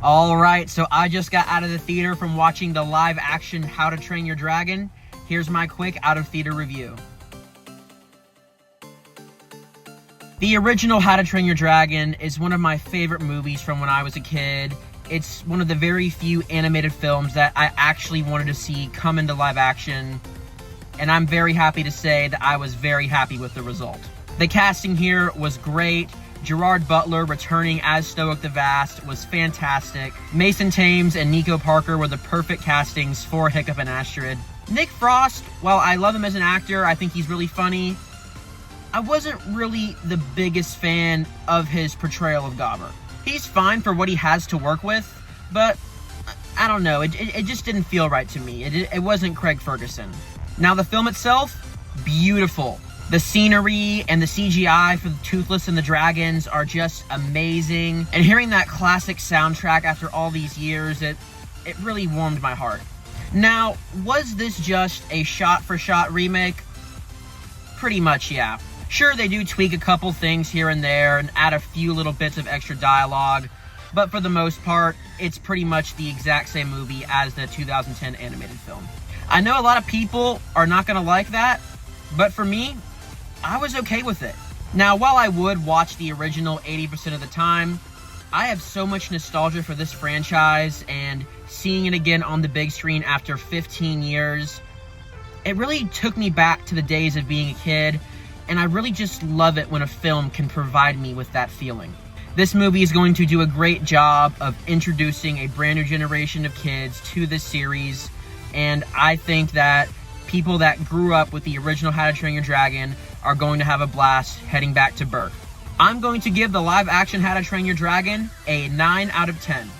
Alright, so I just got out of the theater from watching the live action How to Train Your Dragon. Here's my quick out of theater review. The original How to Train Your Dragon is one of my favorite movies from when I was a kid. It's one of the very few animated films that I actually wanted to see come into live action, and I'm very happy to say that I was very happy with the result. The casting here was great. Gerard Butler returning as Stoic the Vast was fantastic. Mason Thames and Nico Parker were the perfect castings for Hiccup and Astrid. Nick Frost, while I love him as an actor, I think he's really funny, I wasn't really the biggest fan of his portrayal of Gobber. He's fine for what he has to work with, but I don't know, it just didn't feel right to me. It wasn't Craig Ferguson. Now the film itself, beautiful. The scenery and the CGI for the Toothless and the Dragons are just amazing. And hearing that classic soundtrack after all these years, it really warmed my heart. Now, was this just a shot-for-shot remake? Pretty much, yeah. Sure, they do tweak a couple things here and there and add a few little bits of extra dialogue, but for the most part, it's pretty much the exact same movie as the 2010 animated film. I know a lot of people are not gonna like that, but for me, I was okay with it. Now, while I would watch the original 80% of the time, I have so much nostalgia for this franchise, and seeing it again on the big screen after 15 years, it really took me back to the days of being a kid, and I really just love it when a film can provide me with that feeling. This movie is going to do a great job of introducing a brand new generation of kids to this series, and I think that people that grew up with the original How to Train Your Dragon are going to have a blast heading back to Berk. I'm going to give the live action How to Train Your Dragon a 9 out of 10.